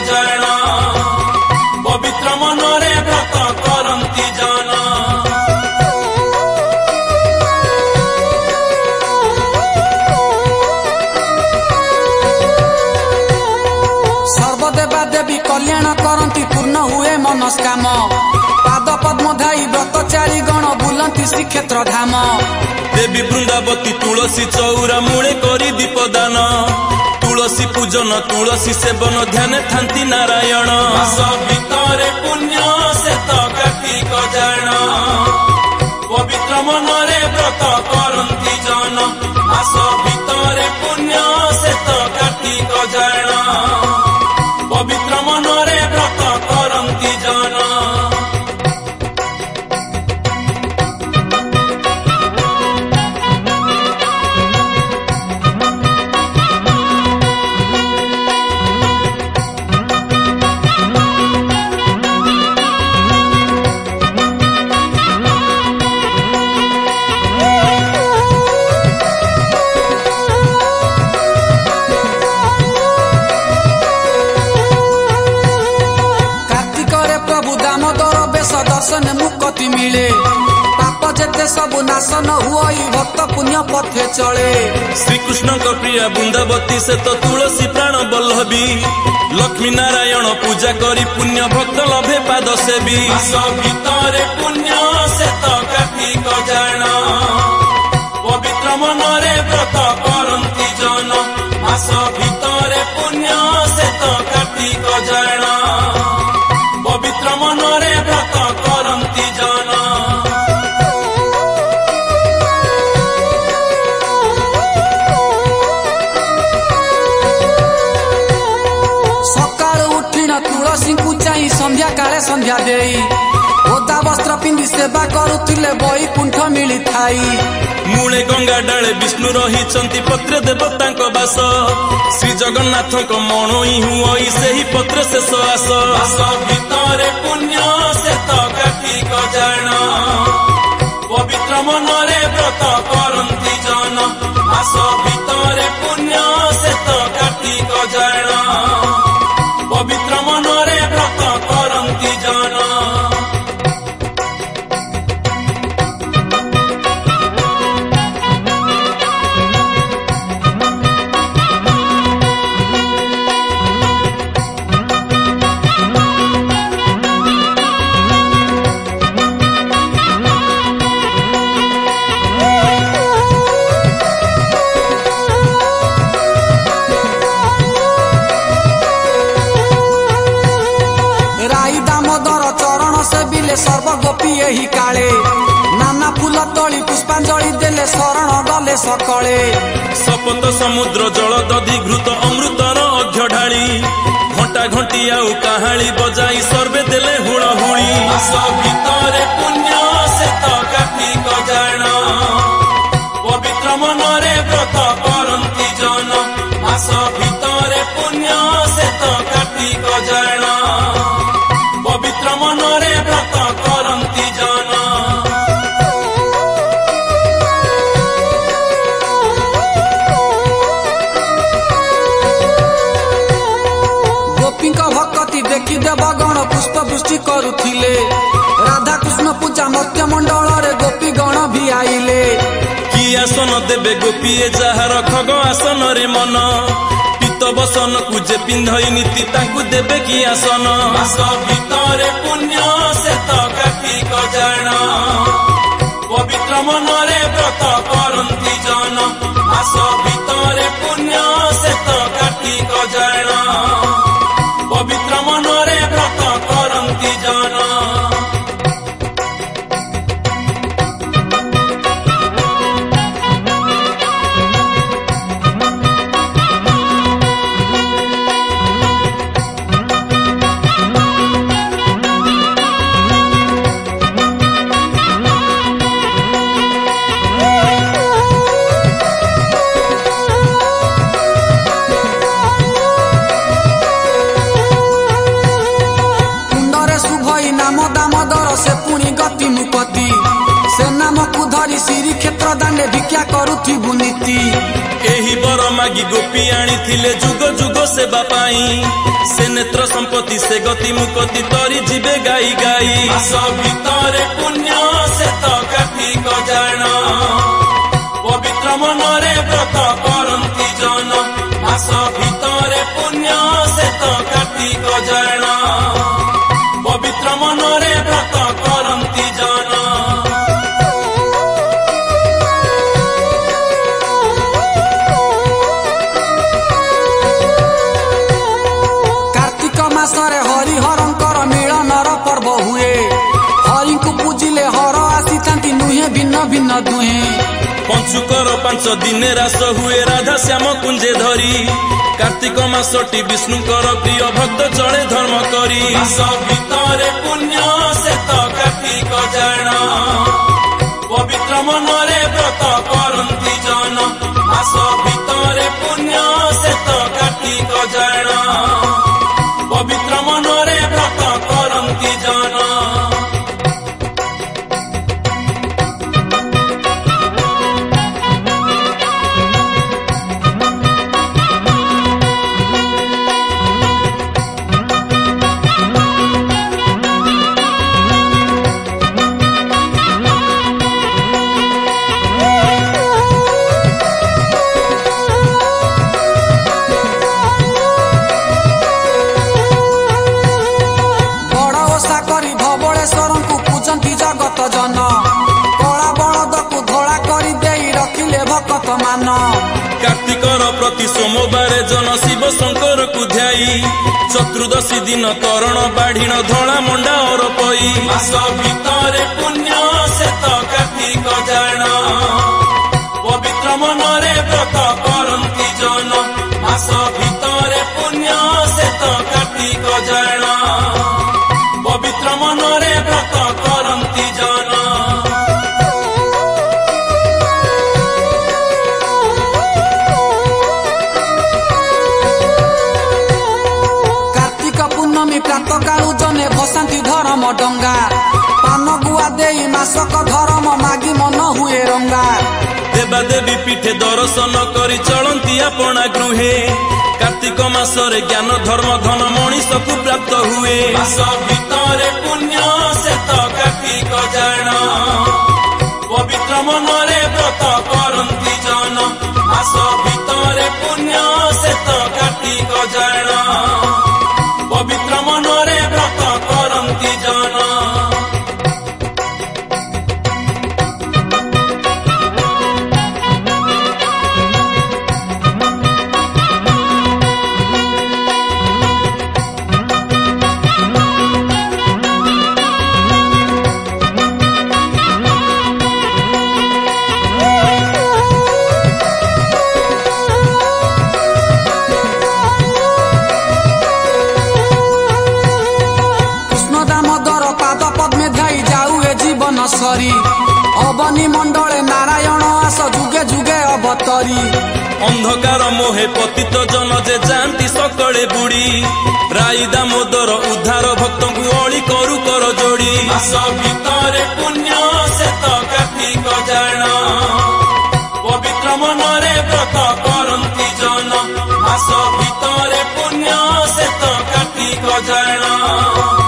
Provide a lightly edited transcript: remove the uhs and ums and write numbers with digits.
जान पवित्र मनरे व्रत करंती जान सर्वदेवा देवी कल्याण करंती पूर्ण हुए मनस्काम पाद पद्म धाई व्रतचारी गण बुलंती श्रीक्षेत्र धाम देवी वृंदावती तुलसी चौरा मूले करी दीपदान तुलसी पूजन तुलसी सेवन ध्यान थांती नारायण मास भितरे पुण्य से तो कार्तिक जान पवित्र मनरे व्रत करंती जान मास भितरे पुण्य से तो कार्तिक जान पवित्र मनरे व्रत करंती जान दर्शन मुक्ति मिले पाप जेते सब नाशन हुई भक्त पुण्य पथे चले श्री कृष्ण का प्रिया वृंदावती से तो तुलसी प्राण बल्लभी लक्ष्मी नारायण पूजा करी पुण्य भक्त लभे पाद सेवी भितरे पुण्य से तो कार्तिक जान पवित्र मनरे व्रत करंती जान मास भितरे पुण्य से तो कार्तिक जान पवित्र मनरे व्रत करंती जान सकाळ उठिन तुलसी को चाही संध्या काले संध्या देई ओदा वस्त्र पिंधि सेवा करुथिले बैकुंठ मिली थाई मूले गंगा डाले विष्णु रही पत्र देवता बास श्री जगन्नाथ मणई हुई से ही पत्र शेष आस भितरे पुण्य से तो कार्तिक जान पवित्र मनरे व्रत करंती जान मास भितरे पुण्य से तो कार्तिक जान पवित्र मनरे व्रत करंती जान सर्व गोपी यही काले नाना फूल तोली पुष्पांजलि देले शरण गले सकले सपत समुद्र जल दधिघृत अमृतर अघ्य ढाली घंटा घंटी आउ काहाली बजाई सर्वे देले हुड़हुड़ी भितरे पुण्य से तो कार्तिक जान पवित्र मनरे व्रत करंती जान मास भितरे पुण्य से तो कार्तिक जान पवित्र मनरे व्रत करंती जान गोपी भक्ति देखी देवगण पुष्प वृष्टि करुथिले राधा कृष्ण पूजा मत्य मंडल रे गोपी गण भी आइले कि आसन देवे गोपी जार खग आसन रे मन बसन को जे पिंधई नीति ताकू देवे कि आसन मास भितरे पुण्य से तो कार्तिक जान पवित्र मनरे व्रत करंती जान मास भितरे पुण्य से तो कार्तिक जान पवित्र मनरे व्रत करंती जान नाम दामोदर से पुणी गति मुपति से नाम को धरी श्रीक्षेत्र दांडे भिक्षा करुथिबु नीति एही बर मागी गोपी आनी थिले जुग जुग सेवा पाई से नेत्र संपत्ति से गति मुक्ति तरी जीवे गाई गाई मास भितरे पुण्य से तो कार्तिक जान पवित्र मनरे व्रत करंती जन मास भितरे पुण्य से तो कार्तिक जान पवित्र मनरे व्रत करंती जन मासरे हरिहरंकर मिलनर पर्व हुए हरि को पूजिले हर आसी नुहे भिन्न भिन्न दुहे पंचुकर 5 दिन रास हुए राधा श्याम कुंजे धरी कार्तिक मासटी विष्णुकर प्रिय भक्त चले धर्म करी मास भितरे पुण्य से तो कार्तिक जान पवित्र मनरे व्रत करंती जन मास भितरे पुण्य से तो कार्तिक जान पवित्र मनरे व्रत करंती जन जन कला बलद को धड़ा करी दे रखिले भक्त मान कार्तिकर प्रति सोमवार जन शिव शंकर को ध्याई चतुर्दशी दिन तरण बाढ़ीण धड़ा मंडा और पई मास भितरे पुण्य से तो कार्तिक जान पवित्र मनरे व्रत करंती जन मास भितरे पुण्य से तो कार्तिक जान पवित्र मनरे व्रत करंती जन प्रात कालू जने भसांती धर्म डंगा पान गुआ दे मासक धर्म मागी मन हुए रंगा देवा देवी पीठे दर्शन करी चलती अपना गृहे कार्तिक मासरे ज्ञान धर्म धन मनीष को प्राप्त हुए मास भितरे पुण्य से तो कार्तिक जान पवित्र मनरे व्रत करंती जन मास भितरे पुण्य से तो कार्तिक जान पवित्र मनरे व्रत करंती जन सरी अवनी मंडले नारायण आस जुगे जुगे अवतरी अंधकार मोहे पतित जन जे जानती सकले बुड़ी राई दामोदर उद्धार भक्त को अली करू कर जोड़ी मास भितरे पुण्य से तो कार्तिक जान पवित्र मनरे व्रत करंती जन मास भितरे पुण्य से तो कार्तिक जान